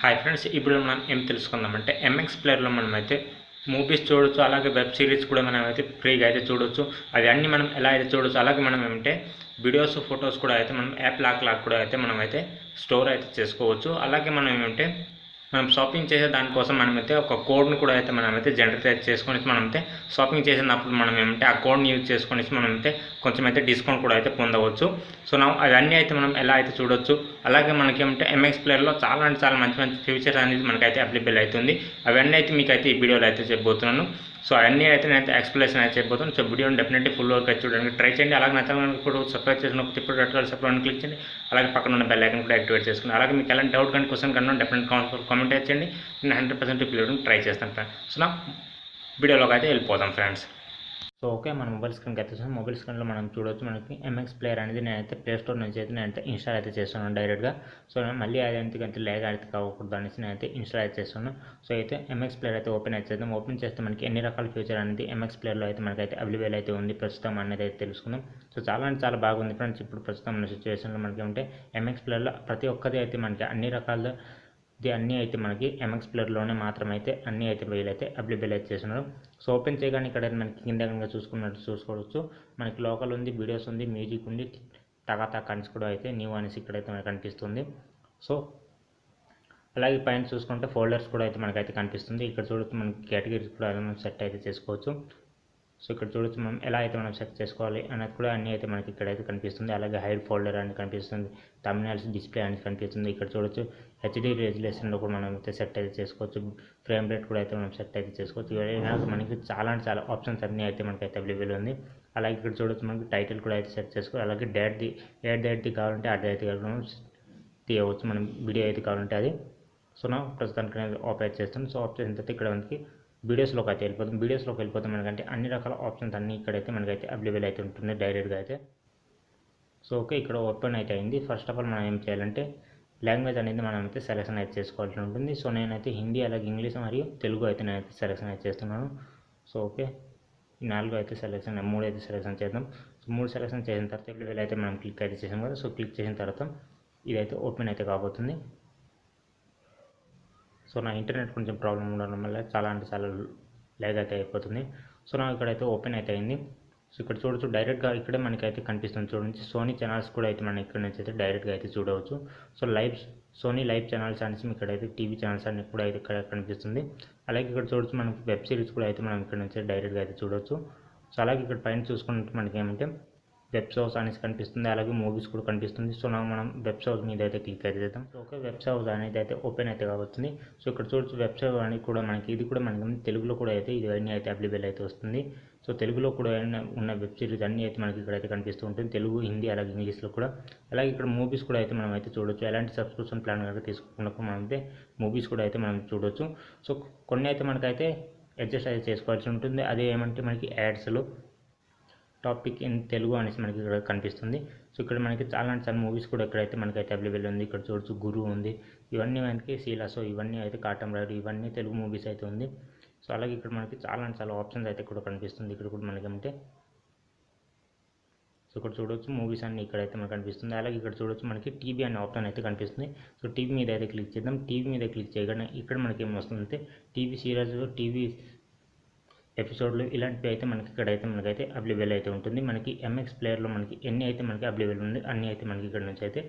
Hi friends, ఇప్పుడు మనం ఏం తెలుసుకుందామంటే ఎంఎక్స్ ప్లేయర్లో మనమైతే మూవీస్ చూడొచ్చు, అలాగే వెబ్ సిరీస్ కూడా మనమైతే ఫ్రీగా అయితే చూడొచ్చు. అవి అన్నీ మనం ఎలా అయితే చూడొచ్చు, అలాగే మనం ఏమంటే వీడియోస్, ఫొటోస్ కూడా అయితే మనం యాప్ లాగా కూడా అయితే మనమైతే స్టోర్ అయితే చేసుకోవచ్చు. అలాగే మనం ఏమంటే మనం షాపింగ్ చేసే దానికోసం మనమైతే ఒక కోడ్ను కూడా అయితే మనమైతే జనరేట్ చేసుకొని మనమైతే షాపింగ్ చేసినప్పుడు మనం ఏమంటే ఆ కోడ్ని యూజ్ చేసుకొని మనమైతే కొంచెం అయితే డిస్కౌంట్ కూడా అయితే పొందవచ్చు. సో అవన్నీ అయితే మనం ఎలా అయితే చూడొచ్చు. అలాగే మనకి ఏమంటే ఎంఎక్స్ ప్లేయర్లో చాలా అంటే చాలా మంచి మంచి ఫీచర్స్ అనేది మనకైతే అవైలబుల్ అవుతుంది. అవన్నీ అయితే మీకు అయితే ఈ వీడియోలో అయితే చెప్పబోతున్నాను. సో అవన్నీ అయితే నేనైతే ఎక్స్ప్లెనేషన్ అయితే చెప్పబోతున్నాను. సో వీడియోని డెఫినెట్లీ ఫుల్ వర్క్ అయితే చూడడానికి ట్రై చేయండి. అలాగే నచ్చిన కూడా సబ్స్క్రైబ్ చేసిన ఒక తిప్పుడు సబ్స్క్రైబ్ క్లిక్ చేయండి. అలాగే పక్కన ఉన్న బెల్ ఐకాన్ కూడా యాక్టివేట్ చేసుకుని, అలాగే మీకు ఎలాంటి డౌట్ కానీ క్వశ్చన్ కన్నా డెఫినెట్ కామెంట్ చేయండి. నేను 100% రిప్లై ట్రై చేస్తాను ఫ్రెండ్స్. సో నా వీడియోలోకి అయితే వెళ్ళిపోదాం ఫ్రెండ్స్. సో ఓకే, మన మొబైల్ స్క్రీన్కి అయితే చూసాం. మొబైల్ స్క్రీన్లో మనం చూడవచ్చు, మనకి ఎంఎక్స్ ప్లేయర్ అనేది నేనైతే ప్లే స్టోర్ నుంచి అయితే నేనైతే ఇన్స్టాల్ అయితే చేస్తున్నాను డైరెక్ట్గా. సో మళ్ళీ అది ఎందుకంటే లేక అయితే కావకూడదు అనేసి నేనైతే ఇన్స్టాల్ అయితే చేస్తున్నాను. సో అయితే ఎంఎక్స్ ప్లేయర్ అయితే ఓపెన్ అయితే చేద్దాం. ఓపెన్ చేస్తే మనకి ఎన్ని రకాల ఫీచర్ అనేది ఎంఎక్స్ ప్లేయర్లో అయితే మనకైతే అవైలబుల్ అయితే ఉంది ప్రస్తుతం అనేది అయితే తెలుసుకుందాం. సో చాలా అంటే చాలా బాగుంది ఫ్రెండ్స్. ఇప్పుడు ప్రస్తుతం ఉన్న సిచ్యువేషన్లో మనకి ఉంటే ఎంఎక్స్ ప్లేయర్లో ప్రతి ఒక్కది అయితే మనకి అన్ని రకాల అన్నీ అయితే మనకి ఎంఎక్స్ ప్లేయర్లోనే మాత్రమైతే అన్నీ అయితే వీళ్ళైతే అవైలబుల్ అయితే చేస్తున్నారు. సో ఓపెన్ చేయగానే ఇక్కడ మనకి కింద కనుక చూసుకోవచ్చు. మనకి లోకల్ ఉంది, వీడియోస్ ఉంది, మ్యూజిక్ ఉంది, టగాటా కన్స్ కూడా అయితే న్యూ అనేసి ఇక్కడైతే మనకు కనిపిస్తుంది. సో అలాగే పైన చూసుకుంటే ఫోల్డర్స్ కూడా అయితే మనకైతే కనిపిస్తుంది. ఇక్కడ చూడొచ్చు మనకి కేటగిరీస్ కూడా మనం సెట్ అయితే చేసుకోవచ్చు. సో ఇక్కడ చూడొచ్చు మనం ఎలా అయితే మనం సెట్ చేసుకోవాలి అనేది కూడా అన్నీ అయితే మనకి ఇక్కడైతే కనిపిస్తుంది. అలాగే హైడ్ ఫోల్డర్ అని కనిపిస్తుంది, థంబ్నెయిల్స్ డిస్ప్లే అని కనిపిస్తుంది. ఇక్కడ చూడొచ్చు హెచ్డి రెజల్యూషన్లో కూడా మనం అయితే సెట్ అయితే చేసుకోవచ్చు. ఫ్రేమ్ రేట్ కూడా అయితే మనం సెట్ అయితే చేసుకోవచ్చు. ఇలాగ మనకి చాలా అంటే చాలా ఆప్షన్స్ అన్నీ అయితే మనకైతే అవైలబుల్ ఉంది. అలాగే ఇక్కడ చూడొచ్చు మనకి టైటిల్ కూడా అయితే సెట్ చేసుకోవాలి. అలాగే డేట్ది కావాలంటే అది అయితే తీయవచ్చు, మనం వీడియో అయితే కావాలంటే అది. సో నా ప్రస్తుతానికి నేను ఆఫ్ అయితే చేస్తాను. సో ఆఫ్ చేసిన తర్వాత ఇక్కడ మనకి వీడియోస్లోకి అయితే వెళ్ళిపోతాం. వీడియోస్లోకి వెళ్ళిపోతే మనకంటే అన్ని రకాల ఆప్షన్స్ అన్నీ ఇక్కడైతే మనకైతే అవైలబుల్ అయితే ఉంటుంది డైరెక్ట్గా అయితే. సో ఓకే, ఇక్కడ ఓపెన్ అయితే అయింది. ఫస్ట్ ఆఫ్ ఆల్ మనం ఏం చేయాలంటే లాంగ్వేజ్ అనేది మనం అయితే సెలెక్షన్ అయితే చేసుకోవాల్సి ఉంటుంది. సో నేనైతే హిందీ, అలాగే ఇంగ్లీష్ మరియు తెలుగు అయితే నేనైతే సెలెక్షన్ అయితే చేస్తున్నాను. సో ఓకే, ఈ 4 అయితే సెలెక్షన్, 3 అయితే సెలెక్షన్ చేద్దాం. సో 3 సెలెక్షన్ చేసిన తర్వాత ఇక్కడ అయితే మనం క్లిక్ అయితే చేసాం కదా. సో క్లిక్ చేసిన తర్వాత ఇదైతే ఓపెన్ అయితే కాబోతుంది. సో నా ఇంటర్నెట్ కొంచెం ప్రాబ్లం ఉండడం వల్ల చాలా అంటే చాలా లాగ్ అయితే అయిపోతుంది. సో నా ఇక్కడైతే ఓపెన్ అయితే అయింది. సో ఇక్కడ చూడొచ్చు డైరెక్ట్గా ఇక్కడే మనకైతే కనిపిస్తుంది చూడండి. సోనీ ఛానల్స్ కూడా అయితే మనం ఇక్కడ నుంచి అయితే డైరెక్ట్గా అయితే చూడవచ్చు. సో సోనీ లైవ్ ఛానల్స్ అనేసి ఇక్కడైతే టీవీ ఛానల్స్ అన్ని కూడా అయితే ఇక్కడ కనిపిస్తుంది. అలాగే ఇక్కడ చూడొచ్చు మనకి వెబ్ సిరీస్ కూడా అయితే మనం ఇక్కడ నుంచి డైరెక్ట్గా అయితే చూడవచ్చు. సో అలాగే ఇక్కడ పైన చూసుకుంటే మనకి ఏమంటే వెబ్ సోర్స్ అనేసి కనిపిస్తుంది, అలాగే మూవీస్ కూడా కనిపిస్తుంది. సో మనం వెబ్ సోర్స్ మీద అయితే క్లిక్ అయితే చేద్దాం. సో ఓకే, వెబ్ సోర్స్ అనేది అయితే ఓపెన్ అయితే కావస్తుంది. సో ఇక్కడ చూడొచ్చు వెబ్ సోర్స్ అనేది కూడా మనకి ఇది కూడా మనకి తెలుగులో కూడా అయితే ఇవన్నీ అయితే అవైలబుల్ అయితే వస్తుంది. సో తెలుగులో కూడా ఉన్న వెబ్ సిరీస్ అన్నీ అయితే మనకి ఇక్కడైతే కనిపిస్తూ ఉంటుంది, తెలుగు, హిందీ, అలాగే ఇంగ్లీష్లో కూడా. అలాగే ఇక్కడ మూవీస్ కూడా అయితే మనం అయితే చూడొచ్చు. ఎలాంటి సబ్స్క్రిప్షన్ ప్లాన్ కనుక తీసుకున్నప్పుడు మనం అయితే మూవీస్ కూడా అయితే మనం చూడొచ్చు. సో కొన్ని అయితే మనకైతే అడ్జస్ట్ అయితే చేసుకోవాల్సి ఉంటుంది. అదే ఏమంటే మనకి యాడ్స్లో టాపిక్ ఇన్ తెలుగు అనేసి మనకి ఇక్కడ కనిపిస్తుంది. సో ఇక్కడ మనకి చాలా అంటే చాలా మూవీస్ కూడా ఇక్కడైతే మనకైతే అవైలబుల్ ఉంది. ఇక్కడ చూడొచ్చు గురు ఉంది, ఇవన్నీ మనకి శీలా, సో ఇవన్నీ అయితే కాటం రైడ్, ఇవన్నీ తెలుగు మూవీస్ అయితే ఉంది. సో అలాగే ఇక్కడ మనకి చాలా అంటే చాలా ఆప్షన్స్ అయితే కూడా కనిపిస్తుంది. ఇక్కడ కూడా మనకి అంటే సో ఇక్కడ చూడొచ్చు మూవీస్ అన్ని ఇక్కడైతే మనకు కనిపిస్తుంది. అలాగే ఇక్కడ చూడొచ్చు మనకి టీవీ అనే ఆప్షన్ అయితే కనిపిస్తుంది. సో టీవీ మీద అయితే క్లిక్ చేద్దాం. టీవీ మీద క్లిక్ చేయగానే ఇక్కడ మనకి ఏం వస్తుందంటే టీవీ సీరియల్స్, టీవీ ఎపిసోడ్లు ఇలాంటివి అయితే మనకి ఇక్కడైతే మనకైతే అవైలబుల్ అయితే ఉంటుంది. మనకి ఎంఎక్స్ ప్లేయర్లో మనకి ఎన్ని అయితే మనకి అవైలబుల్ ఉంది అన్నీ అయితే మనకి ఇక్కడ నుంచి అయితే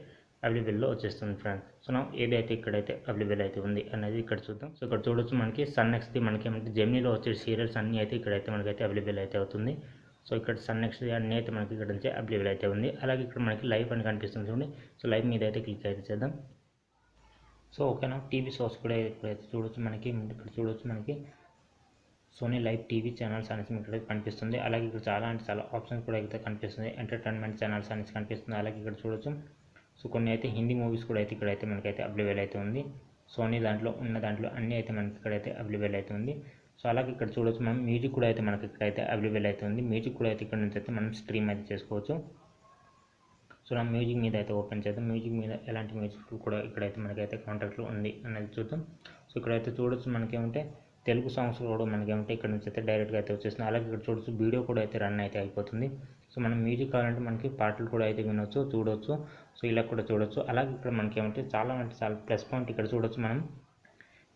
అవైలబుల్లో వచ్చేస్తుంది ఫ్రెండ్స్. సో ఏదైతే ఇక్కడైతే అవైలబుల్ అయితే ఉంది అనేది ఇక్కడ చూద్దాం. సో ఇక్కడ చూడొచ్చు మనకి సన్ నెక్స్ట్ది మనకి ఏమంటే జెమినీలో వచ్చే సీరియల్స్ అన్నీ అయితే ఇక్కడైతే మనకైతే అవైలబుల్ అయితే అవుతుంది. సో ఇక్కడ సన్ నెక్స్ట్ది అన్నీ అయితే మనకి ఇక్కడ నుంచి అవైలబుల్ అయితే ఉంది. అలాగే ఇక్కడ మనకి లైవ్ అని కనిపిస్తుంది చూడండి. సో లైవ్ మీద అయితే క్లిక్ అయితే చేద్దాం. సో ఓకేనా, టీవీ షోస్ కూడా ఇక్కడైతే చూడొచ్చు. మనకి ఇక్కడ చూడొచ్చు మనకి సోనీ లైవ్ టీవీ ఛానల్స్ అనేసి ఇక్కడ కనిపిస్తుంది. అలాగే ఇక్కడ చాలా అంటే చాలా ఆప్షన్స్ కూడా అయితే కనిపిస్తుంది. ఎంటర్టైన్మెంట్ ఛానల్స్ అనేసి కనిపిస్తుంది. అలాగే ఇక్కడ చూడొచ్చు సో కొన్ని అయితే హిందీ మూవీస్ కూడా అయితే ఇక్కడైతే మనకైతే అవైలబుల్ అయితే ఉంది. సోనీ దాంట్లో అన్నీ అయితే మనకి ఇక్కడైతే అవైలబుల్ అయితే ఉంది. సో అలాగే ఇక్కడ చూడొచ్చు మనం మ్యూజిక్ కూడా అయితే మనకి ఇక్కడైతే అవైలబుల్ అయితే ఉంది. మ్యూజిక్ కూడా అయితే ఇక్కడ నుంచి అయితే మనం స్ట్రీమ్ అయితే చేసుకోవచ్చు. సో నా మ్యూజిక్ మీద అయితే ఓపెన్ చేద్దాం. మ్యూజిక్ మీద ఎలాంటి మ్యూజిక్ కూడా ఇక్కడైతే మనకైతే కాంటాక్ట్లో ఉంది అనేది చూద్దాం. సో ఇక్కడైతే చూడొచ్చు మనకేమంటే తెలుగు సాంగ్స్ కూడా మనకేమంటే ఇక్కడ నుంచి అయితే డైరెక్ట్గా అయితే వచ్చేస్తుంది. అలాగే ఇక్కడ చూడొచ్చు వీడియో కూడా అయితే రన్ అయితే అయిపోతుంది. సో మనం మ్యూజిక్ కావాలంటే మనకి పాటలు కూడా అయితే వినొచ్చు, చూడొచ్చు. సో ఇలా కూడా చూడొచ్చు. అలాగే ఇక్కడ మనకి ఏమంటే చాలా ప్లస్ పాయింట్ ఇక్కడ చూడొచ్చు మనం.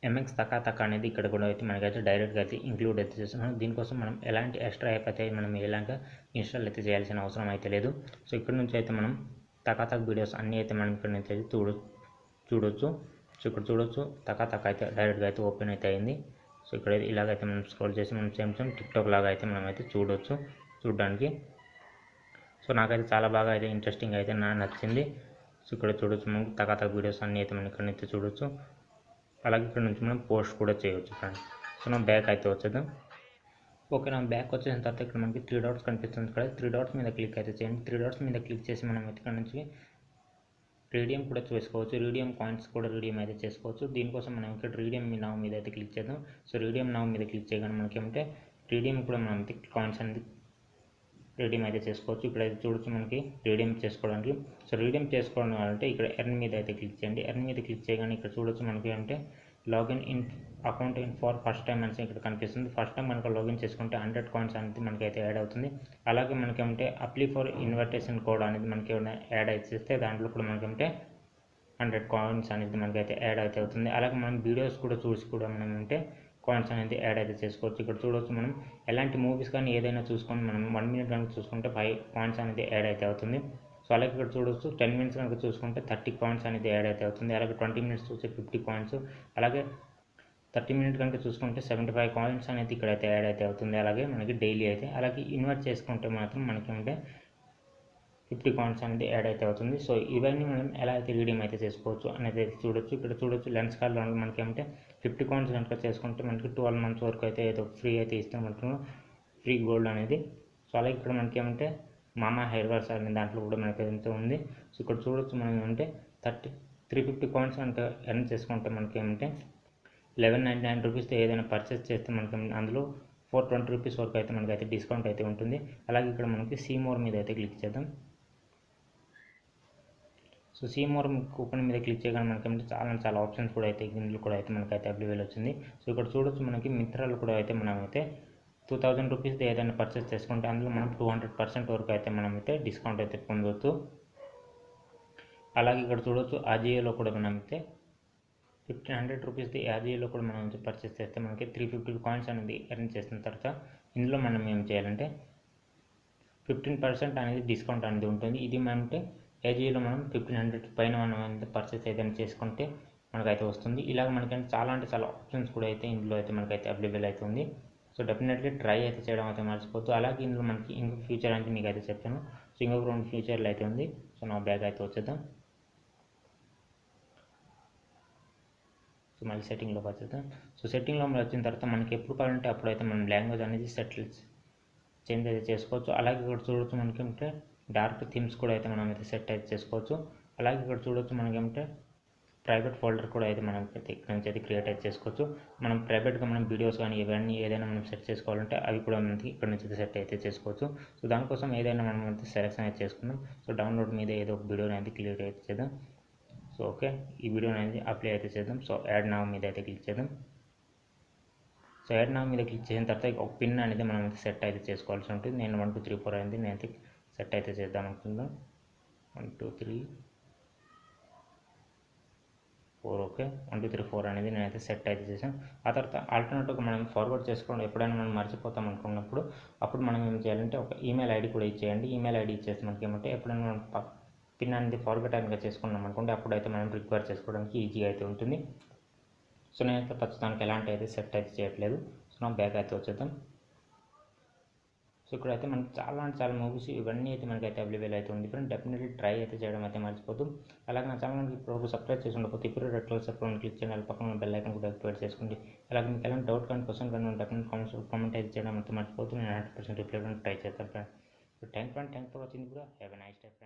ఎంఎక్స్ తకా అనేది ఇక్కడ కూడా అయితే మనకైతే డైరెక్ట్గా అయితే ఇంక్లూడ్ అయితే చేస్తున్నాం. దీనికోసం మనం ఎలాంటి ఎక్స్ట్రా యాప్ అయితే మనం ఎలాగా ఇన్స్టాల్ అయితే చేయాల్సిన అవసరం అయితే లేదు. సో ఇక్కడ నుంచి అయితే మనం తకా వీడియోస్ అన్నీ అయితే మనం ఇక్కడ నుంచి అయితే చూడొచ్చు. సో ఇక్కడ చూడొచ్చు తకా అయితే డైరెక్ట్గా అయితే ఓపెన్ అయితే అయింది. సో ఇక్కడ ఇలాగైతే మనం స్క్రోల్ చేసి మనం సేమ్ టిక్టాక్ లాగా అయితే మనం అయితే చూడడానికి. సో నాకైతే చాలా బాగా అయితే ఇంట్రెస్టింగ్ అయితే నచ్చింది. సో ఇక్కడ చూడొచ్చు మనం తకా వీడియోస్ అన్నీ అయితే మనం ఇక్కడ నుంచి చూడొచ్చు. అలాగే ఇక్కడ నుంచి మనం పోస్ట్ కూడా చేయవచ్చు ఫ్రెండ్స్. సో మనం బ్యాక్ అయితే వచ్చేద్దాం. ఓకే, మనం బ్యాక్ వచ్చేసిన తర్వాత ఇక్కడ మనకి 3 డాట్స్ కనిపిస్తుంది కదా, 3 డాట్స్ మీద క్లిక్ అయితే చేయండి. 3 డాట్స్ మీద క్లిక్ చేసి మనం ఇక్కడ నుంచి రీడియం కూడా చేసుకోవచ్చు. రీడియం కాయిన్స్ కూడా రీడియం అయితే చేసుకోవచ్చు. దీనికోసం మనం ఇక్కడ రీడియం నౌ మీద అయితే క్లిక్ చేద్దాం. సో రీడియం నౌ మీద క్లిక్ చేయగానే మనకి ఏమంటే రీడియం కూడా మనం కాయిన్స్ అనేది రీడియం అయితే చేసుకోవచ్చు. ఇక్కడ అయితే చూడొచ్చు మనకి రీడియం చేసుకోవడానికి. సో రీడియం చేసుకోవడం అంటే ఇక్కడ ఎర్న్ మీద అయితే క్లిక్ చేయండి. ఎర్న్ మీద క్లిక్ చేయగానే ఇక్కడ చూడొచ్చు మనకి అంటే login in account in for first time అనేసి ఇక్కడ కనిపిస్తుంది. ఫస్ట్ టైం మనకు లాగిన్ చేసుకుంటే 100 కాయిన్స్ అనేది మనకైతే యాడ్ అవుతుంది. అలాగే మనకేమంటే అప్లై ఫర్ ఇన్విటేషన్ కోడ్ అనేది మనకి ఏమైనా యాడ్ అయితే చేస్తే దాంట్లో కూడా మనకేమంటే 100 కాయిన్స్ అనేది మనకైతే యాడ్ అయితే అవుతుంది. అలాగే మనం వీడియోస్ కూడా చూసి కూడా మనం అంటే కాయిన్స్ అనేది యాడ్ అయితే చేసుకోవచ్చు. ఇక్కడ చూడవచ్చు మనం ఎలాంటి మూవీస్ కానీ ఏదైనా చూసుకొని మనం 1 మినిట్ కనుక చూసుకుంటే 5 కాయిన్స్ అనేది యాడ్ అయితే అవుతుంది. సో అలాగే ఇక్కడ చూడవచ్చు 10 మినిట్స్ కనుక చూసుకుంటే 30 కాయిన్స్ అనేది యాడ్ అయితే అవుతుంది. అలాగే 20 మినిట్స్ చూస్తే 50 కాయిన్స్, అలాగే 30 మినిట్ కనుక చూసుకుంటే 75 కాయిన్స్ అనేది ఇక్కడైతే యాడ్ అయితే అవుతుంది. అలాగే మనకి డైలీ అయితే అలాగే ఇన్వైట్ చేసుకుంటే మాత్రం మనకి అంటే 50 కాయిన్స్ అనేది యాడ్ అయితే అవుతుంది. సో ఇవన్నీ మనం ఎలా అయితే రీడీమ్ అయితే చేసుకోవచ్చు అనేది అయితే చూడొచ్చు. ఇక్కడ చూడొచ్చు లెన్స్ కార్డ్లో మనకి ఏమంటే 50 కాయిన్స్ కనుక చేసుకుంటే మనకి 12 మంత్స్ వరకు అయితే ఏదో ఫ్రీ అయితే ఇస్తామంటున్నాం, ఫ్రీ గోల్డ్ అనేది. సో అలాగే ఇక్కడ మనకి ఏమంటే మామా హెయిర్ వాష్ అనే దాంట్లో కూడా మనకి ఎంత ఉంది. సో ఇక్కడ చూడొచ్చు మనం ఏమంటే 350 కాయిన్స్ కనుక ఎర్న్ చేసుకుంటే మనకి ఏమంటే 1199 రూపీస్తో ఏదైనా పర్చేస్ చేస్తే మనకి అందులో 420 రూపీస్ వరకు అయితే మనకైతే డిస్కౌంట్ అయితే ఉంటుంది. అలాగే ఇక్కడ మనకి సీ మోర్ మీద అయితే క్లిక్ చేద్దాం. సో సీ మోర్ కూపన్ మీద క్లిక్ చేయగానే మనకి చాలా ఆప్షన్స్ కూడా అయితే ఇందులో కూడా అయితే మనకైతే అవైలబుల్ వచ్చింది. సో ఇక్కడ చూడొచ్చు మనకి మిత్రాలు కూడా అయితే మనమైతే 2000 రూపీస్తో ఏదైనా పర్చేస్ చేసుకుంటే అందులో మనం 200% వరకు అయితే మనమైతే డిస్కౌంట్ అయితే పొందవచ్చు. అలాగే ఇక్కడ చూడొచ్చు ఆజియోలో కూడా మనమైతే 1500 రూపీస్ది ఆజియోలో కూడా మనం పర్చేస్ చేస్తే మనకి 350 కాయిన్స్ అనేది ఎర్న్ చేసిన తర్వాత ఇందులో మనం ఏం చేయాలంటే 15% అనేది డిస్కౌంట్ అనేది ఉంటుంది. ఇది మనకి ఏజీలో మనం 1500 పైన మనం పర్చేస్ ఏదైనా చేసుకుంటే మనకైతే వస్తుంది. ఇలాగ మనకంటే చాలా ఆప్షన్స్ కూడా అయితే ఇందులో అయితే మనకైతే అవైలబుల్ అయితే ఉంది. సో డెఫినెట్లీ ట్రై అయితే చేయడం అయితే మర్చిపోద్దు. అలాగే ఇందులో మనకి ఇంకొక ఫ్యూచర్ అంటే మీకు అయితే చెప్తాను. సో ఇంకొక 2 ఫ్యూచర్లు అయితే ఉంది. సో నా బ్యాగ్ అయితే వచ్చేద్దాం. సో మళ్ళీ సెట్టింగ్లోకి వచ్చేద్దాం. సో సెట్టింగ్లో వచ్చిన తర్వాత మనకి ఎప్పుడు కావాలంటే అప్పుడైతే మనం లాంగ్వేజ్ అనేది చేంజ్ అయితే చేసుకోవచ్చు. అలాగే ఇక్కడ చూడవచ్చు మనకి అంటే డార్క్ థీమ్స్ కూడా అయితే మనం అయితే సెట్ అయితే చేసుకోవచ్చు. అలాగే ఇక్కడ చూడవచ్చు మనకేమంటే ప్రైవేట్ ఫోల్డర్ కూడా అయితే మనం ఇక్కడ నుంచి అయితే క్రియేట్ అయితే చేసుకోవచ్చు. మనం ప్రైవేట్గా మనం వీడియోస్ కానీ ఇవన్నీ ఏదైనా మనం సెట్ చేసుకోవాలంటే అవి కూడా మనకి ఇక్కడ నుంచి అయితే సెట్ అయితే చేసుకోవచ్చు. సో దానికోసం ఏదైనా మనం అయితే సెలెక్షన్ అయితే చేసుకుందాం. సో డౌన్లోడ్ మీద ఏదో ఒక వీడియో అనేది క్లియర్ అయితే చేద్దాం. సో ఓకే, ఈ వీడియో అనేది అప్లై అయితే చేద్దాం. సో యాడ్ నౌ మీద అయితే క్లిక్ చేద్దాం. సో యాడ్ నౌ మీద క్లిక్ చేసిన తర్వాత ఒక పిన్ అనేది మనం అయితే సెట్ అయితే చేసుకోవాల్సి ఉంటుంది. నేను 1 2 3 4 అనేది నేనైతే సెట్ అయితే చేద్దాం అనుకుందాం. 1 2 3 4 ఓకే, 1 2 3 4 అనేది నేనైతే సెట్ అయితే చేసాను. ఆ తర్వాత ఆల్టర్నేటివ్గా మనం ఫార్వర్డ్ చేసుకోవడం ఎప్పుడైనా మనం మర్చిపోతాం అనుకున్నప్పుడు అప్పుడు మనం ఏం చేయాలంటే ఒక ఈమెయిల్ ఐడి కూడా ఇచ్చేయండి. ఈమెయిల్ ఐడి ఇచ్చేస్తే మనకి ఏమంటే ఎప్పుడైనా మనం పిన్ అనేది ఫార్వర్డ్ కనుక చేసుకున్నాం అనుకోండి అప్పుడైతే మనం రిక్వైర్ చేసుకోవడానికి ఈజీగా అయితే ఉంటుంది. సో నేనైతే ప్రస్తుతానికి ఎలాంటి అయితే సెట్ అయితే చేయట్లేదు. సో నా బ్యాక్ అయితే వచ్చేద్దాం. సో ఇక్కడైతే మనకి చాలా మూవీస్ ఇవన్నీ అయితే మనకైతే అవైలబుల్ అయితే ఉంది ఫ్రెండ్. డెఫినెట్లీ ట్రై అయితే చేయడం అయితే మర్చిపోద్దు. అలాగే నా ఛానల్కి ఇప్పుడు సబ్స్క్రైబ్ చేసి ఉండకపోతే ఇప్పుడు రెడ్ కలర్ సబ్స్క్రైబ్ క్లిక్ చేయండి. పక్కన బెల్ ఐకాన్ కూడా యాక్టివేట్ చేసుకోండి. అలాగే మీకు ఎలాంటి డౌట్ కానీ క్వశ్చన్ కానీ ఉంటే కామెంట్ అయితే చేయడం అయితే మర్చిపోతుంది. నేను 100% రిప్లై ట్రై చేస్తాను friend. So thank for watching. కూడా have a nice day friend.